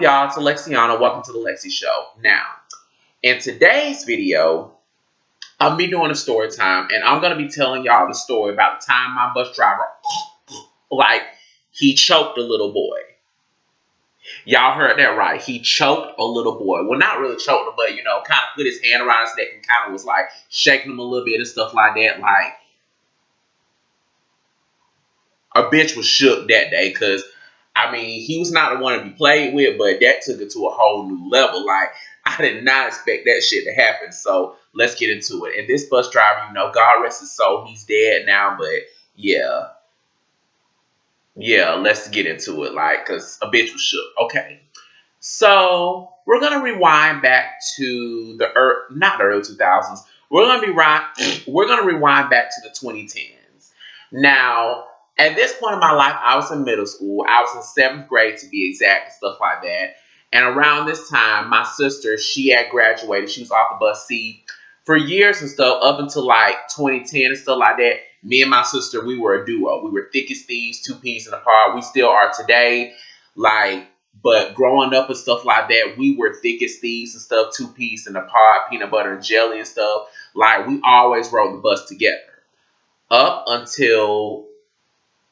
up, y'all? It's Alexiana. Welcome to the Lexi Show. Now, in today's video, I'll be doing a story time, and I'm going to be telling y'all the story about the time my bus driver, he choked a little boy. Y'all heard that right. He choked a little boy. Well, not really choked him, but, kind of put his hand around his neck and kind of was, shaking him a little bit and stuff like that. A bitch was shook that day because, he was not the one to be played with, but that took it to a whole new level. I did not expect that shit to happen. So let's get into it. And this bus driver, God rest his soul, he's dead now, but yeah, let's get into it. Because a bitch was shook. Okay. So we're going to rewind back to not the early 2000s. We're going to rewind back to the 2010s. Now, at this point in my life, I was in middle school. I was in 7th grade to be exact and stuff like that. And around this time, my sister, she had graduated. She was off the bus. See, for years and stuff, up until 2010 and stuff like that, me and my sister, we were a duo. We were thick as thieves, 2 peas in a pod. We still are today. But growing up and stuff like that, we were thick as thieves and stuff, 2 peas in a pod, peanut butter and jelly and stuff. We always rode the bus together. Up until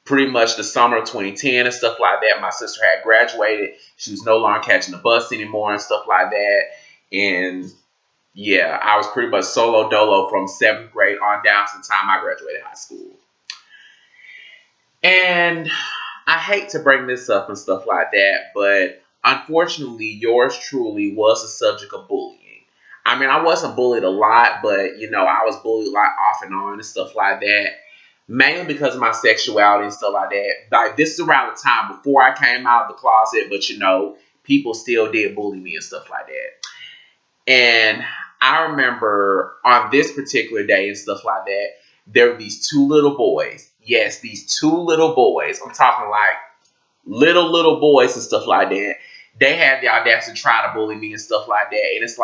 pretty much the summer of 2010 and stuff like that, my sister had graduated. She was no longer catching the bus anymore and stuff like that. And yeah, I was pretty much solo dolo from 7th grade on down to the time I graduated high school. And I hate to bring this up and stuff like that, but unfortunately, yours truly was the subject of bullying. I wasn't bullied a lot, but, I was bullied off and on and stuff like that. Mainly because of my sexuality and stuff like that. This is around the time before I came out of the closet, but, people still did bully me and stuff like that. And I remember on this particular day and stuff like that, there were these 2 little boys. Yes, these 2 little boys. I'm talking little boys and stuff like that. They had the audacity to try to bully me and stuff like that. And it's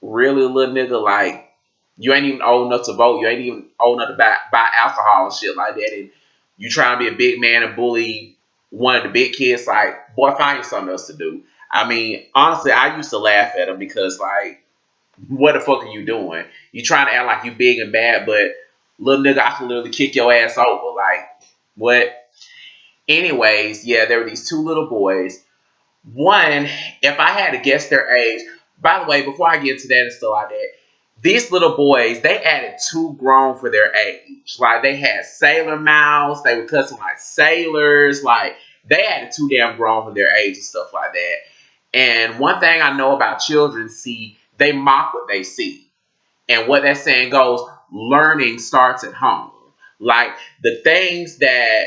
really, little nigga, you ain't even old enough to vote. You ain't even old enough to buy alcohol and shit like that. And you trying to be a big man and bully one of the big kids. Boy, find you something else to do. Honestly, I used to laugh at them because, what the fuck are you doing? You trying to act like you big and bad, but little nigga, I can literally kick your ass over. What? Anyways, yeah, there were these 2 little boys. One, if I had to guess their age, by the way, before I get into that and stuff like that, these little boys, they acted too grown for their age. They had sailor mouths. They were cussing like sailors. They acted too damn grown for their age and stuff like that. And one thing I know about children, see, they mock what they see. And what that saying goes, learning starts at home. The things that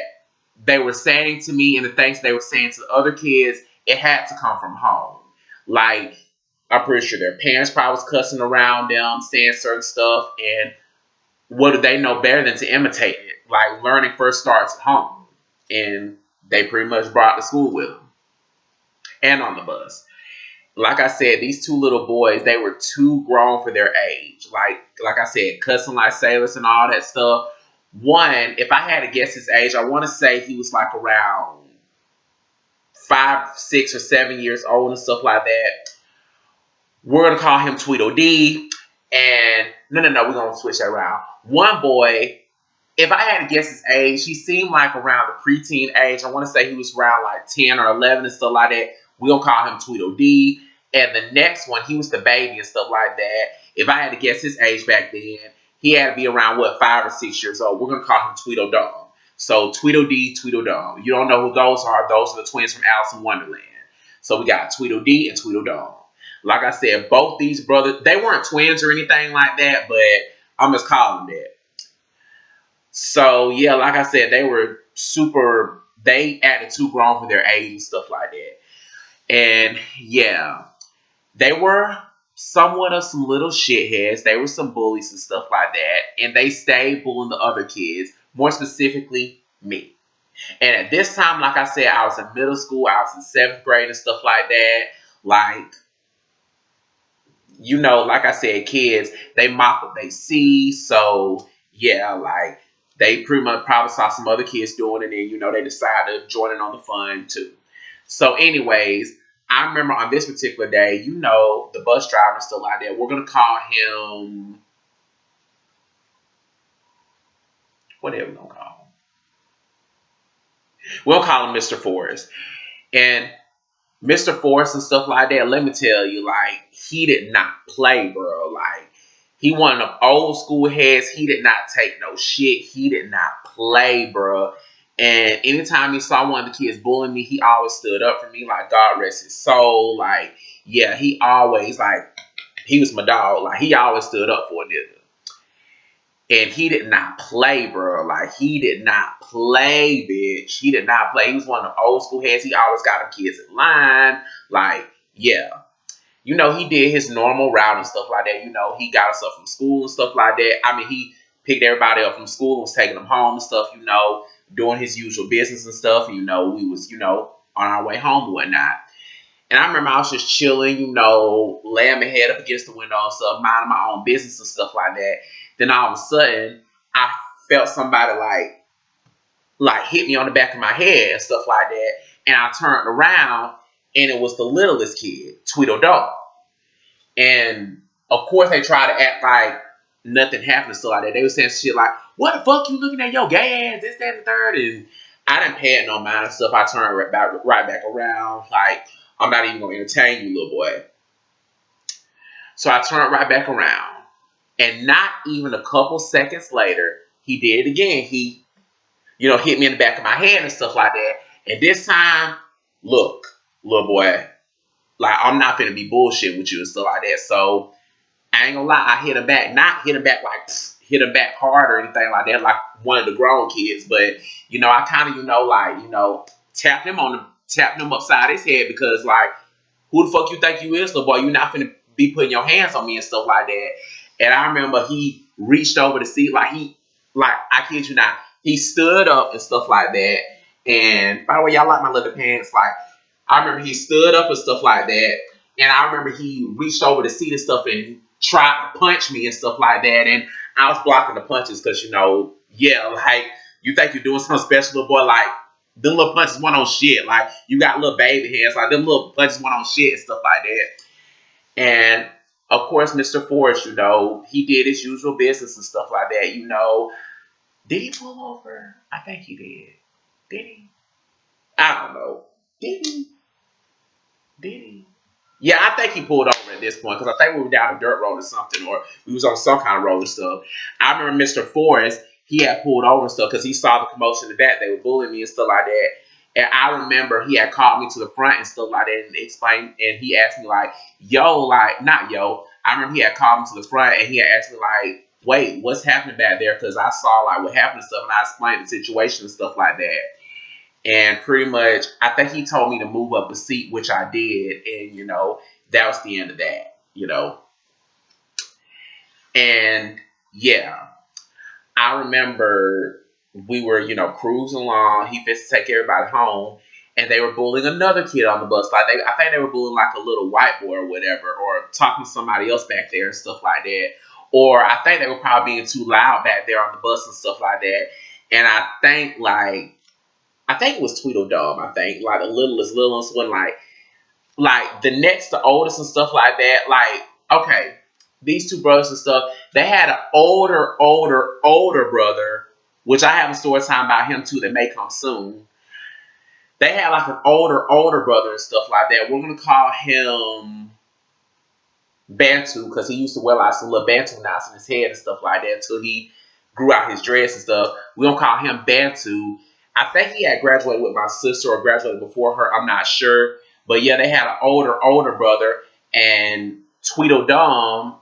they were saying to me and the things they were saying to the other kids, it had to come from home. I'm pretty sure their parents probably was cussing around them, saying certain stuff, and what do they know better than to imitate it? Learning first starts at home. And they pretty much brought it to school with them. And on the bus. Like I said, these 2 little boys, they were too grown for their age. Like I said, cussing like sailors and all that stuff. One, if I had to guess his age, I want to say he was around 5, 6, or 7 years old and stuff like that. We're going to call him Tweedledee. And no, we're going to switch that around. One boy, if I had to guess his age, he seemed around the preteen age. I want to say he was around 10 or 11 and stuff like that. We're going to call him Tweedledee. And the next one, he was the baby and stuff like that. If I had to guess his age back then, he had to be around, 5 or 6 years old. We're going to call him Tweedledum. So Tweedledee, Tweedledum. You don't know who those are. Those are the twins from Alice in Wonderland. So we got Tweedledee and Tweedledum. Like I said, both these brothers, they weren't twins or anything like that, but I'm just calling them that. So, yeah, like I said, they acted too grown for their age and stuff like that. And, yeah, they were somewhat of some little shitheads. They were some bullies and stuff like that. And they stayed bullying the other kids, more specifically me. And at this time, like I said, I was in middle school. I was in 7th grade and stuff like that. Like I said, kids, they mock what they see. So, yeah, they pretty much probably saw some other kids doing it, and, they decided to join in on the fun, too. So, anyways, I remember on this particular day, you know, the bus driver is still out there. We're gonna call him, what are we gonna call him? We'll call him Mr. Forrest. And Mr. Force and stuff like that, let me tell you, like, he did not play, bro. Like, he one of them old school heads. He did not take no shit. He did not play, bro. And anytime he saw one of the kids bullying me, he always stood up for me. Like, God rest his soul. Like, yeah, he always, like, he was my dog. Like, he always stood up for a nigga. And he did not play, bro. Like, he did not play, bitch. He did not play. He was one of the old school heads. He always got them kids in line. Like, yeah. You know, he did his normal route and stuff like that. You know, he got us up from school and stuff like that. I mean, he picked everybody up from school and was taking them home and stuff, you know, doing his usual business and stuff. You know, we was, you know, on our way home and whatnot. And I remember I was just chilling, you know, laying my head up against the window and stuff, minding my own business and stuff like that. Then all of a sudden, I felt somebody like hit me on the back of my head and stuff like that. And I turned around and it was the littlest kid, Tweedledum. And of course they tried to act like nothing happened and stuff like that. They were saying shit like, "What the fuck you looking at your gay ass, this, that, and the third?" And I didn't pay it no mind and stuff. I turned right back around. Like, I'm not even gonna entertain you, little boy. So I turned right back around. And not even a couple seconds later, he did it again. He, you know, hit me in the back of my head and stuff like that. And this time, look, little boy, like, I'm not finna be bullshit with you and stuff like that. So I ain't gonna lie, I hit him back. Not hit him back like hit him back hard or anything like that, like one of the grown kids. But, you know, I kind of, you know, like, you know, tapped him upside his head because, like, who the fuck you think you is, little boy? You not finna be putting your hands on me and stuff like that. And I remember he reached over to see, like, I kid you not, he stood up and stuff like that. And by the way, y'all like my leather pants. Like, I remember he stood up and stuff like that. And I remember he reached over to see the stuff and tried to punch me and stuff like that. And I was blocking the punches because, you know, yeah, like, you think you're doing something special, little boy. Like, them little punches went on shit. Like, you got little baby hands. Like, them little punches went on shit and stuff like that. And of course, Mr. Forrest, you know, he did his usual business and stuff like that. You know, did he pull over? I think he did. Did he? I don't know. Did he? Did he? Yeah, I think he pulled over at this point because I think we were down a dirt road or something, or we was on some kind of road and stuff. I remember Mr. Forrest, he had pulled over and stuff because he saw the commotion in the back. They were bullying me and stuff like that. And I remember he had called me to the front and stuff like that and explained, and he asked me like, yo, like, not yo. I remember he had called me to the front and he had asked me like, wait, what's happening back there? Because I saw like what happened and stuff, and I explained the situation and stuff like that. And pretty much, I think he told me to move up a seat, which I did. And, you know, that was the end of that, you know. And, yeah, I remember we were, you know, cruising along. He fixed to take everybody home. And they were bullying another kid on the bus. Like, I think they were bullying, like, a little white boy or whatever. Or talking to somebody else back there and stuff like that. Or I think they were probably being too loud back there on the bus and stuff like that. And I think it was Tweedledum. I think like the littlest one, like the next to oldest and stuff like that. Like, okay, these two brothers and stuff. They had an older brother, which I have a story time about him too that may come soon. They had like an older brother and stuff like that. We're gonna call him Bantu because he used to wear like some little Bantu knots in his head and stuff like that until he grew out his dress and stuff. We're gonna call him Bantu. I think he had graduated with my sister or graduated before her. I'm not sure. But yeah, they had an older brother. And Tweedledum,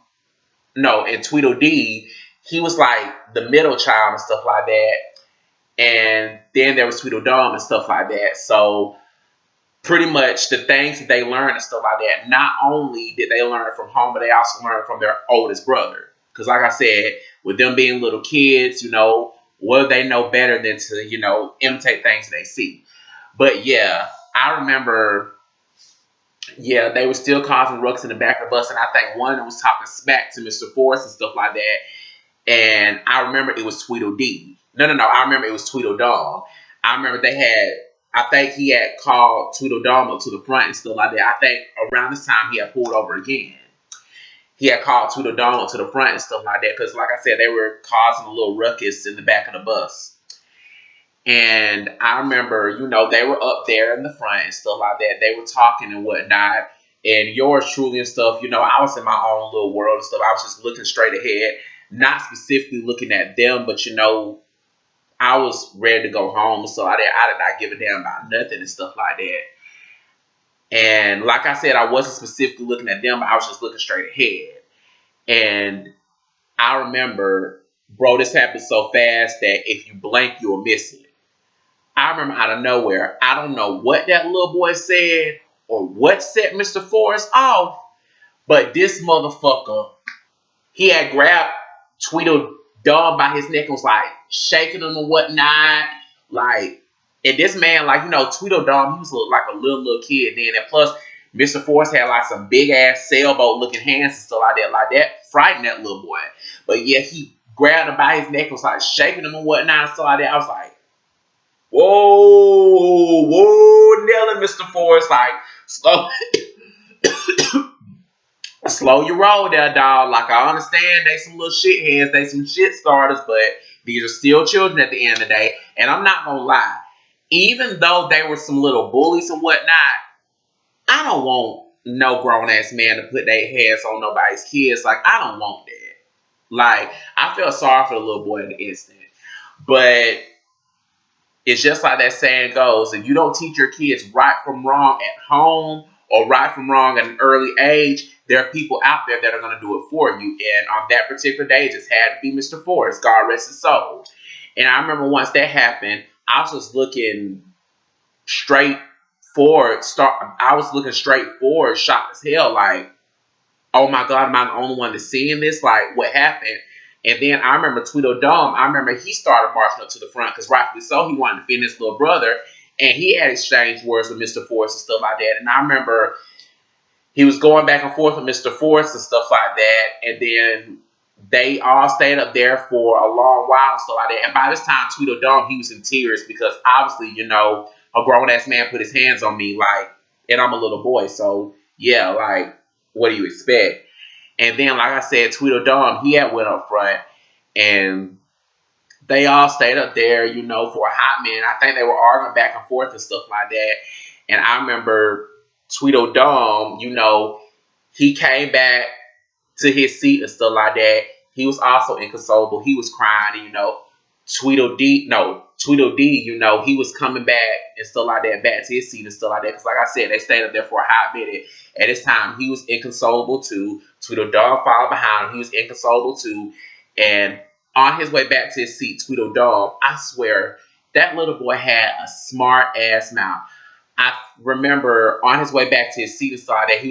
no, and Tweedledee, he was like the middle child and stuff like that. And then there was Tweedledum and stuff like that. So pretty much the things that they learned and stuff like that, not only did they learn it from home, but they also learned from their oldest brother. Because like I said, with them being little kids, you know, what do they know better than to, you know, imitate things they see? But yeah, I remember, yeah, they were still causing ruckus in the back of the bus. And I think one of them was talking smack to Mr. Forrest and stuff like that. And I remember it was Tweedledee. No. I remember it was Tweedledum. I remember they had I think he had called Tweedledum up to the front and stuff like that. I think around this time he had pulled over again. He had called Tweedledum up to the front and stuff like that because, like I said, they were causing a little ruckus in the back of the bus. And I remember, they were up there in the front and stuff like that. They were talking and whatnot. And yours truly and stuff, I was in my own little world and stuff. I was just looking straight ahead, not specifically looking at them, but I was ready to go home. So I did not give a damn about nothing and stuff like that. And like I said, I wasn't specifically looking at them, but I was just looking straight ahead. And I remember, bro, this happened so fast that if you blink, you'll miss it. I remember out of nowhere, I don't know what that little boy said or what set Mr. Forrest off, but this motherfucker, he had grabbed Tweedledum by his neck and was like shaking him and whatnot. And this man, Tweedledum, he was like a little kid then. And plus, Mr. Forrest had like some big ass sailboat looking hands and stuff like that. Frightened that little boy. But yeah, he grabbed him by his neck and was like shaking him and whatnot and stuff like that. I was like, whoa, Nelly, Mr. Forrest, slow your roll there, dog. Like, I understand they some little shitheads, they some shit starters, but these are still children at the end of the day. And I'm not gonna lie, even though they were some little bullies and whatnot, I don't want no grown-ass man to put their hands on nobody's kids. Like, I don't want that. Like, I feel sorry for the little boy in the instant. But it's just like that saying goes, if you don't teach your kids right from wrong at home or right from wrong at an early age, there are people out there that are going to do it for you. And on that particular day, it just had to be Mr. Forrest, God rest his soul. And I remember once that happened, I was just looking straight forward. I was looking straight forward, shocked as hell, like, oh my God, am I the only one that's seeing this? Like, what happened? And then I remember Tweedledum, he started marching up to the front because rightfully so, he wanted to defend his little brother. And he had exchanged words with Mr. Forrest and stuff like that. And I remember he was going back and forth with Mr. Forrest and stuff like that. And then they all stayed up there for a long while and stuff like that. And by this time, Tweedledum, he was in tears because obviously, a grown-ass man put his hands on me, and I'm a little boy. So, yeah, what do you expect? And then, like I said, Tweedledum, he had went up front, and they all stayed up there, for a hot minute. I think they were arguing back and forth and stuff like that. And I remember Tweedledum, he came back to his seat and stuff like that. He was also inconsolable. He was crying, Tweedledee, he was coming back and stuff like that, back to his seat and stuff like that. Because like I said, they stayed up there for a hot minute. At this time, he was inconsolable too. Tweedledum followed behind him. He was inconsolable too. And on his way back to his seat, Tweedledum, I swear, that little boy had a smart ass mouth. I remember on his way back to his seat and stuff like that,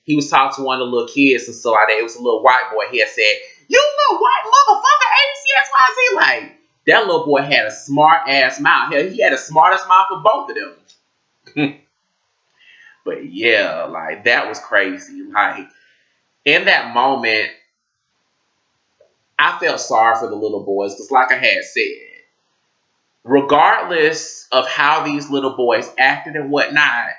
he was talking to one of the little kids and stuff like that. It was a little white boy. He had said, "You little white motherfucker, ABCXYZ." Like, that little boy had a smart ass mouth. Hell, he had the smartest mouth of both of them. But yeah, that was crazy. In that moment, I felt sorry for the little boys because, like I had said, regardless of how these little boys acted and whatnot,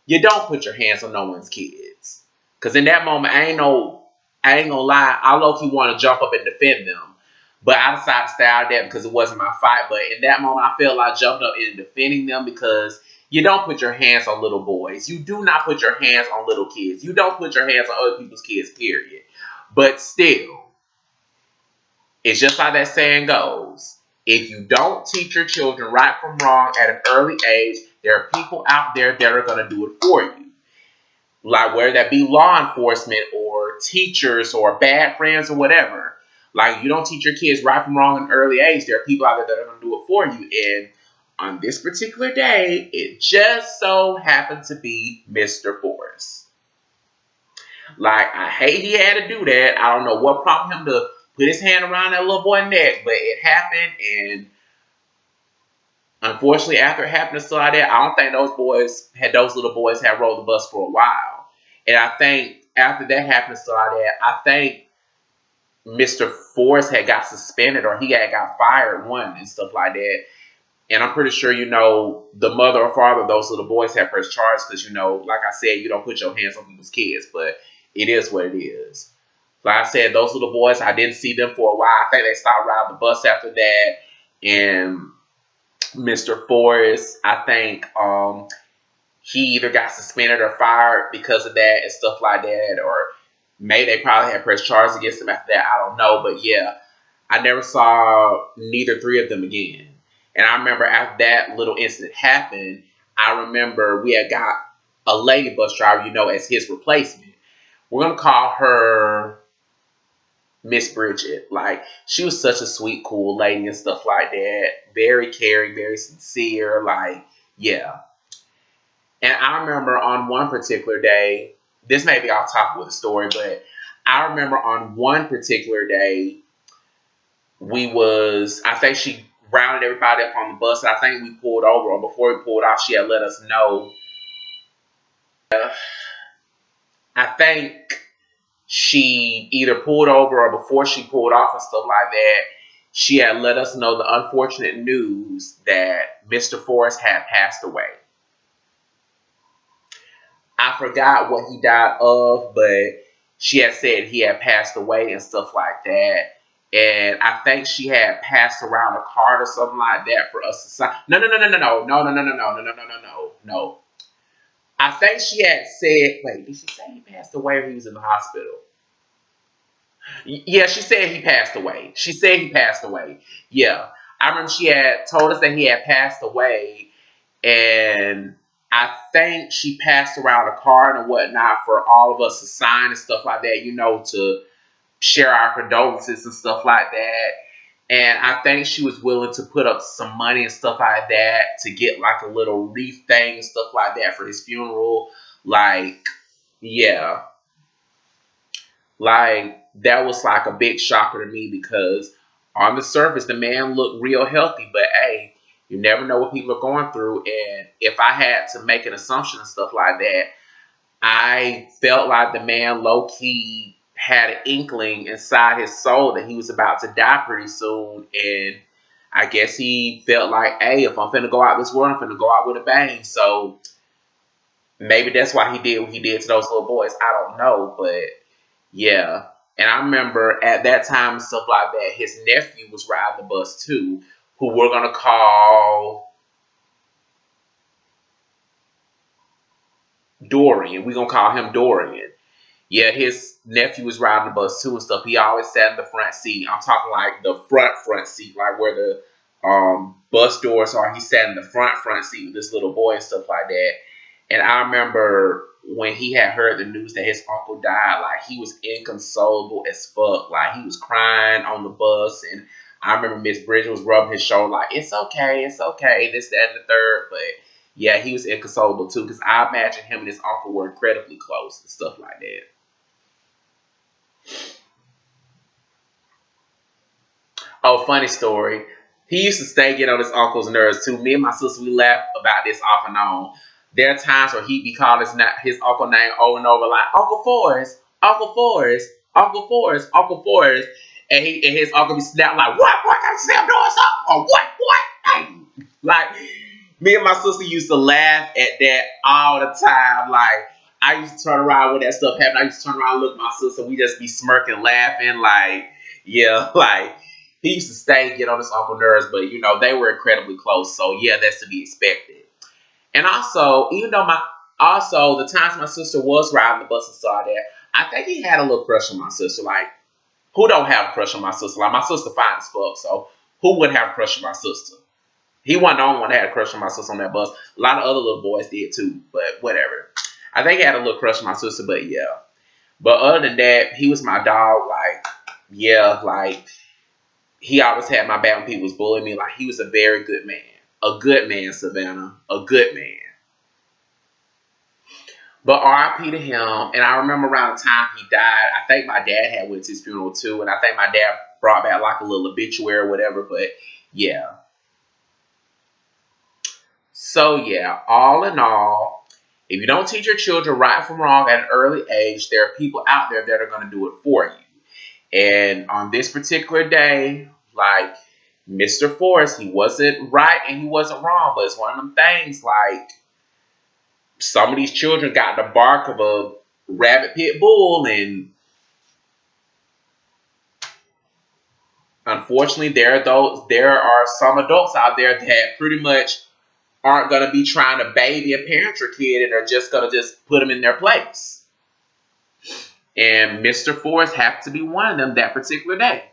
you don't put your hands on no one's kids. Because in that moment, I ain't gonna lie, I low-key want to jump up and defend them. But I decided to stay out of that because it wasn't my fight. But in that moment, I felt like jumping up and defending them because you don't put your hands on little boys. You do not put your hands on little kids. You don't put your hands on other people's kids, period. But still, it's just like that saying goes. If you don't teach your children right from wrong at an early age, there are people out there that are going to do it for you. Like, whether that be law enforcement or teachers or bad friends or whatever. Like, you don't teach your kids right from wrong at an early age, there are people out there that are going to do it for you. And on this particular day, it just so happened to be Mr. Forrest. Like, I hate he had to do that. I don't know what prompted him to put his hand around that little boy's neck, but it happened. And unfortunately, after it happened to stuff like that, I don't think those little boys had rode the bus for a while. And I think after that happened to stuff like that, I think Mr. Forrest had got suspended or he had got fired one and stuff like that. And I'm pretty sure, the mother or father of those little boys have pressed charges because, like I said, you don't put your hands on people's kids, but it is what it is. Like I said, those little boys, I didn't see them for a while. I think they stopped riding the bus after that. And Mr. Forrest, I think he either got suspended or fired because of that and stuff like that, or maybe they probably had pressed charges against him after that. I don't know, but yeah, I never saw neither three of them again. And I remember after that little incident happened, I remember we had got a lady bus driver, as his replacement. We're gonna call her Miss Bridget. Like, she was such a sweet, cool lady and stuff like that. Very caring, very sincere. Like, yeah. And I remember on one particular day, this may be off topic with the story, but I remember on one particular day, I think she rounded everybody up on the bus, and I think we pulled over, or before we pulled off, she had let us know. I think she either pulled over or before she pulled off and stuff like that, she had let us know the unfortunate news that Mr. Forrest had passed away. I forgot what he died of, but she had said he had passed away and stuff like that. And I think she had passed around a card or something like that for us to sign. No. I think she had said, wait, did she say he passed away or he was in the hospital? Yeah, she said he passed away. She said he passed away. Yeah. I remember she had told us that he had passed away, and I think she passed around a card and whatnot for all of us to sign and stuff like that, to share our condolences and stuff like that. And I think she was willing to put up some money and stuff like that to get like a little wreath thing and stuff like that for his funeral. Like, yeah. Like, that was like a big shocker to me because on the surface, the man looked real healthy. But hey, you never know what people are going through. And if I had to make an assumption and stuff like that, I felt like the man low-key had an inkling inside his soul that he was about to die pretty soon. And I guess he felt like, hey, if I'm finna go out this world, I'm finna go out with a bang. So maybe that's why he did what he did to those little boys. I don't know, but yeah. And I remember at that time and stuff like that, his nephew was riding the bus too, who we're going to call Dorian. We're going to call him Dorian. Yeah, his nephew was riding the bus too and stuff. He always sat in the front seat. I'm talking like the front seat, like where the bus doors are. He sat in the front seat with this little boy and stuff like that. And I remember when he had heard the news that his uncle died, like, he was inconsolable as fuck. Like, he was crying on the bus. And I remember Miss Bridget was rubbing his shoulder like, it's okay, this, that, and the third. But yeah, he was inconsolable too, because I imagine him and his uncle were incredibly close and stuff like that. Oh, funny story. He used to stay get on his uncle's nerves too. Me and my sister, we laugh about this off and on. There are times where he'd be calling his uncle name over and over, like Uncle Forrest, Uncle Forrest, Uncle Forrest, Uncle Forrest, and his uncle be snapping like, what? What? Can I say I'm doing something? Or what? What? Hey. Like, me and my sister used to laugh at that all the time. Like, I used to turn around when that stuff happened. I used to turn around and look at my sister. We just be smirking, laughing, like, yeah, like. He used to stay and get on his uncle nerves, but they were incredibly close. So yeah, that's to be expected. And also, the times my sister was riding the bus and saw that, I think he had a little crush on my sister. Like, who don't have a crush on my sister? Like, my sister fine as fuck, so who wouldn't have a crush on my sister? He wasn't the only one that had a crush on my sister on that bus. A lot of other little boys did too, but whatever. I think he had a little crush on my sister, but yeah. But other than that, he was my dog. Like, yeah, like, he always had my back when people was bullying me. Like, he was a very good man. A good man, Savannah. A good man. But R.I.P. to him. And I remember around the time he died, I think my dad had went to his funeral too. And I think my dad brought back like a little obituary or whatever. But yeah. So yeah, all in all, if you don't teach your children right from wrong at an early age, there are people out there that are going to do it for you. And on this particular day, like, Mr. Forrest, he wasn't right and he wasn't wrong, but it's one of them things like some of these children got the bark of a rabid pit bull, and unfortunately there are some adults out there that pretty much aren't going to be trying to baby a parent or kid and are just going to just put them in their place. And Mr. Forrest happened to be one of them that particular day.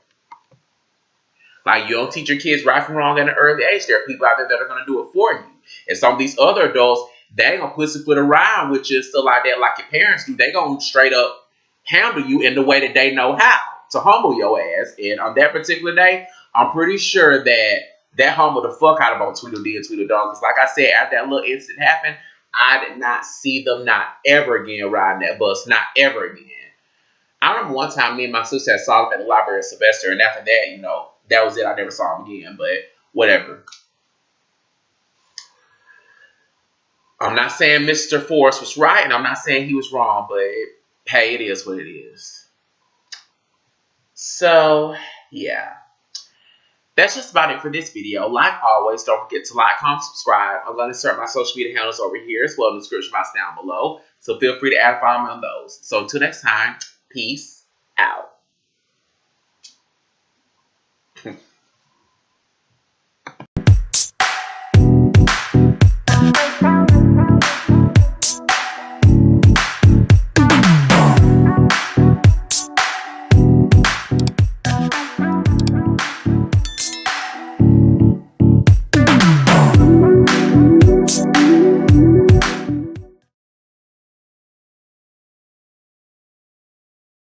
Like, you don't teach your kids right from wrong at an early age. There are people out there that are going to do it for you. And some of these other adults, they ain't going to pussyfoot around with you stuff like that like your parents do. They going to straight up handle you in the way that they know how to humble your ass. And on that particular day, I'm pretty sure that humbled the fuck out of both Tweedledee and Tweedledum. Because like I said, after that little incident happened, I did not see them not ever again riding that bus. Not ever again. I remember one time me and my sister had saw him at the library at Sylvester, and after that, that was it. I never saw him again, but whatever. I'm not saying Mr. Forrest was right, and I'm not saying he was wrong, but hey, it is what it is. So, yeah. That's just about it for this video. Like always, don't forget to like, comment, subscribe. I'm going to insert my social media handles over here as well in the description box down below. So feel free to add follow me on those. So until next time, peace out.